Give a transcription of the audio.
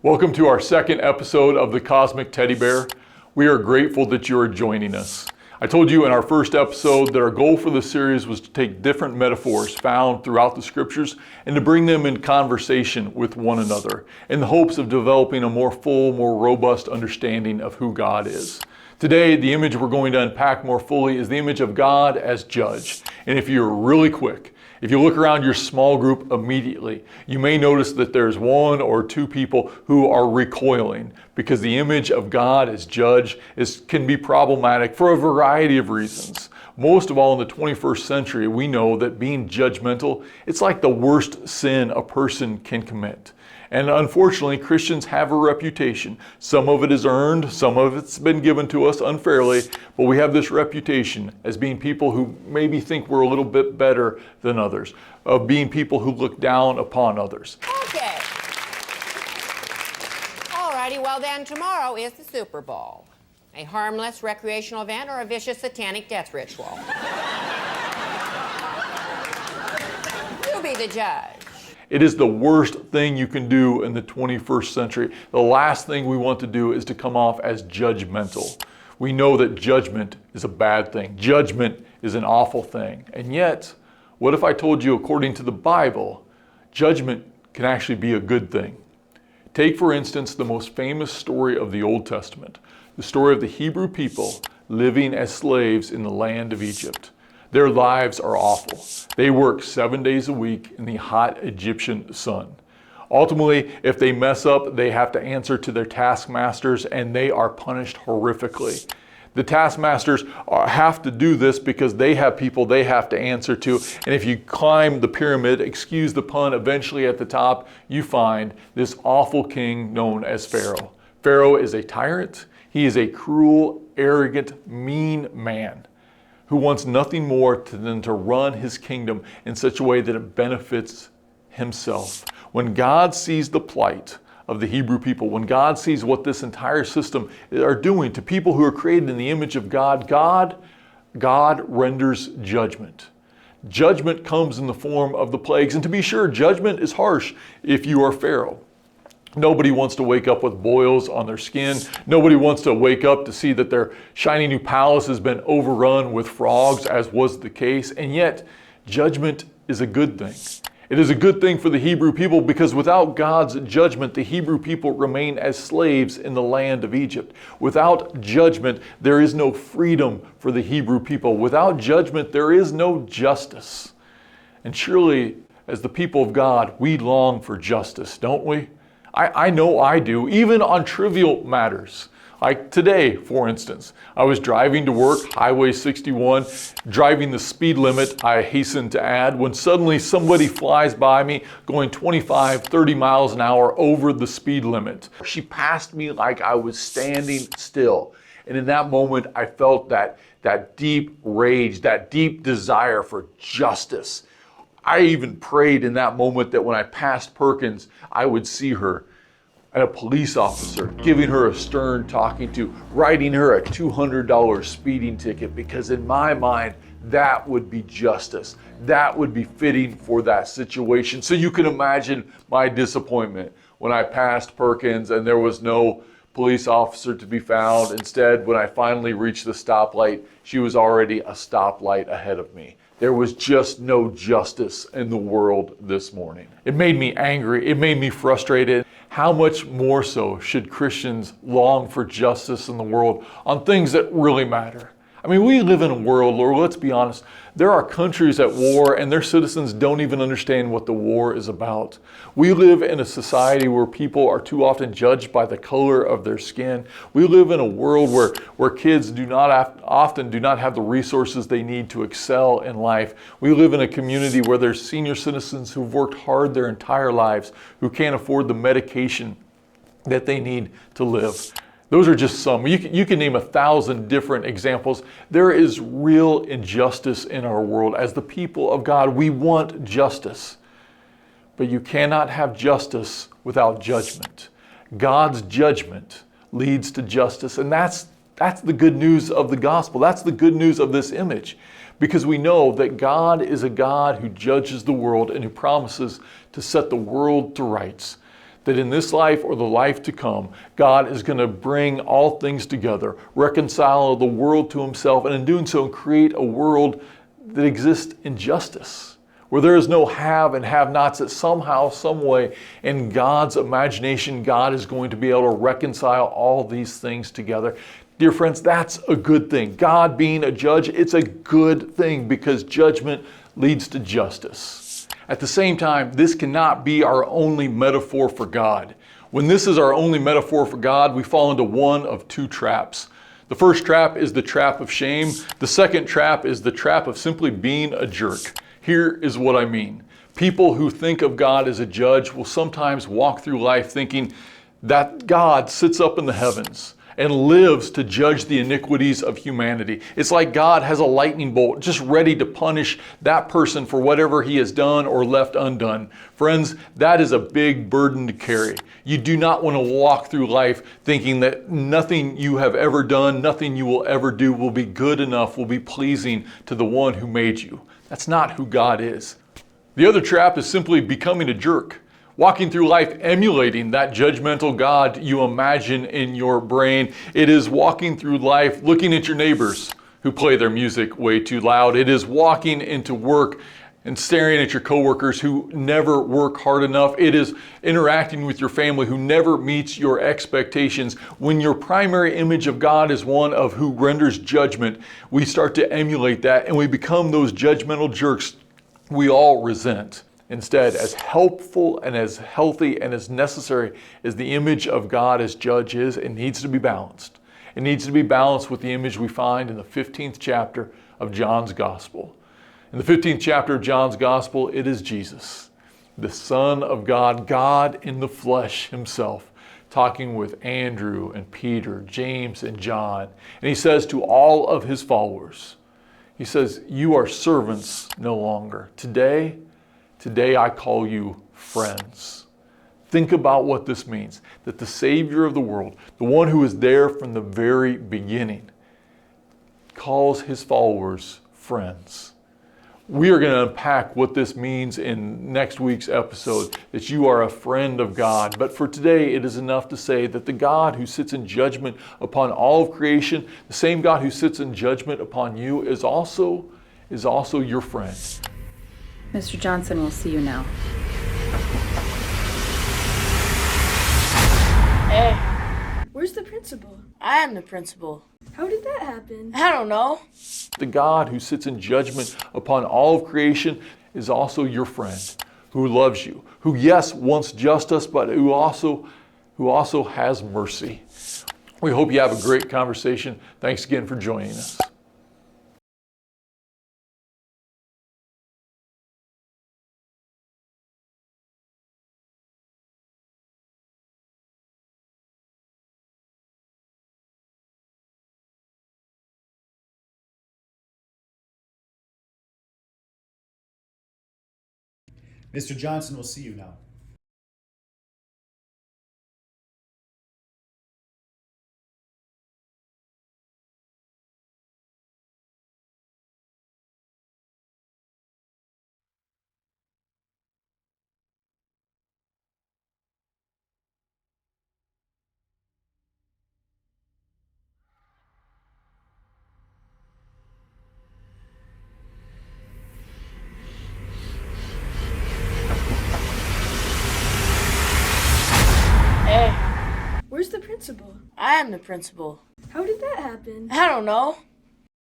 Welcome to our second episode of the Cosmic Teddy Bear. We are grateful that you are joining us. I told you in our first episode that our goal for this series was to take different metaphors found throughout the scriptures and to bring them in conversation with one another in the hopes of developing a more full, more robust understanding of who God is. Today, the image we're going to unpack more fully is the image of God as judge. And if you're really quick, if you look around your small group immediately, you may notice that there's one or two people who are recoiling because the image of God as judge can be problematic for a variety of reasons. Most of all, in the 21st century, we know that being judgmental, it's like the worst sin a person can commit. And unfortunately, Christians have a reputation. Some of it is earned, some of it's been given to us unfairly, but we have this reputation as being people who maybe think we're a little bit better than others, of being people who look down upon others. Okay. Alrighty, well then, tomorrow is the Super Bowl. A harmless recreational event or a vicious satanic death ritual? You be the judge. It is the worst thing you can do in the 21st century. The last thing we want to do is to come off as judgmental. We know that judgment is a bad thing. Judgment is an awful thing. And yet, what if I told you, according to the Bible, judgment can actually be a good thing? Take, for instance, the most famous story of the Old Testament, the story of the Hebrew people living as slaves in the land of Egypt. Their lives are awful. They work 7 days a week in the hot Egyptian sun. Ultimately, if they mess up, they have to answer to their taskmasters, and they are punished horrifically. The taskmasters have to do this because they have people they have to answer to. And if you climb the pyramid, excuse the pun, eventually at the top, you find this awful king known as Pharaoh. Pharaoh is a tyrant. He is a cruel, arrogant, mean man who wants nothing more than to run his kingdom in such a way that it benefits himself. When God sees the plight of the Hebrew people, when God sees what this entire system are doing to people who are created in the image of God, God renders judgment. Judgment comes in the form of the plagues. And to be sure, judgment is harsh if you are Pharaoh. Nobody wants to wake up with boils on their skin. Nobody wants to wake up to see that their shiny new palace has been overrun with frogs, as was the case. And yet, judgment is a good thing. It is a good thing for the Hebrew people because without God's judgment, the Hebrew people remain as slaves in the land of Egypt. Without judgment, there is no freedom for the Hebrew people. Without judgment, there is no justice. And surely, as the people of God, we long for justice, don't we? I know I do, even on trivial matters. Like today, for instance, I was driving to work, Highway 61, driving the speed limit, I hasten to add, when suddenly somebody flies by me going 25, 30 miles an hour over the speed limit. She passed me like I was standing still. And in that moment, I felt that deep rage, that deep desire for justice. I even prayed in that moment that when I passed Perkins, I would see her and a police officer giving her a stern talking to, writing her a $200 speeding ticket, because in my mind, that would be justice. That would be fitting for that situation. So you can imagine my disappointment when I passed Perkins and there was no police officer to be found. Instead, when I finally reached the stoplight, she was already a stoplight ahead of me. There was just no justice in the world this morning. It made me angry. It made me frustrated. How much more so should Christians long for justice in the world on things that really matter? I mean, we live in a world, Lord, let's be honest, there are countries at war and their citizens don't even understand what the war is about. We live in a society where people are too often judged by the color of their skin. We live in a world where kids often do not have the resources they need to excel in life. We live in a community where there's senior citizens who've worked hard their entire lives, who can't afford the medication that they need to live. Those are just some. You can name 1,000 different examples. There is real injustice in our world. As the people of God, we want justice. But you cannot have justice without judgment. God's judgment leads to justice. And that's the good news of the gospel. That's the good news of this image. Because we know that God is a God who judges the world and who promises to set the world to rights. that in this life or the life to come, God is going to bring all things together, reconcile the world to himself, and in doing so, create a world that exists in justice, where there is no have and have-nots, that somehow, some way, in God's imagination, God is going to be able to reconcile all these things together. Dear friends, that's a good thing. God being a judge, it's a good thing because judgment leads to justice. At the same time, this cannot be our only metaphor for God. When this is our only metaphor for God, we fall into one of two traps. The first trap is the trap of shame. The second trap is the trap of simply being a jerk. Here is what I mean. People who think of God as a judge will sometimes walk through life thinking that God sits up in the heavens and lives to judge the iniquities of humanity. It's like God has a lightning bolt just ready to punish that person for whatever he has done or left undone. Friends, that is a big burden to carry. You do not want to walk through life thinking that nothing you have ever done, nothing you will ever do will be good enough, will be pleasing to the one who made you. That's not who God is. The other trap is simply becoming a jerk. Walking through life emulating that judgmental God you imagine in your brain. It is walking through life looking at your neighbors who play their music way too loud. It is walking into work and staring at your coworkers who never work hard enough. It is interacting with your family who never meets your expectations. When your primary image of God is one of who renders judgment, we start to emulate that and we become those judgmental jerks we all resent. Instead, as helpful and as healthy and as necessary as the image of God as judge is, it needs to be balanced. It needs to be balanced with the image we find in the 15th chapter of John's Gospel. In the 15th chapter of John's Gospel, it is Jesus, the Son of God, God in the flesh himself, talking with Andrew and Peter, James and John. And he says to all of his followers, he says, "You are servants no longer. Today I call you friends." Think about what this means, that the Savior of the world, the one who is there from the very beginning, calls his followers friends. We are going to unpack what this means in next week's episode, that you are a friend of God. But for today, it is enough to say that the God who sits in judgment upon all of creation, the same God who sits in judgment upon you, is also your friend. Mr. Johnson will see you now. Hey, Where's the principal? I am the principal. How did that happen? I don't know. The God who sits in judgment upon all of creation is also your friend, who loves you, who, yes, wants justice, but who also has mercy. We hope you have a great conversation. Thanks again for joining us. Mr. Johnson will see you now. Hey, Where's the principal? I am the principal. How did that happen? I don't know.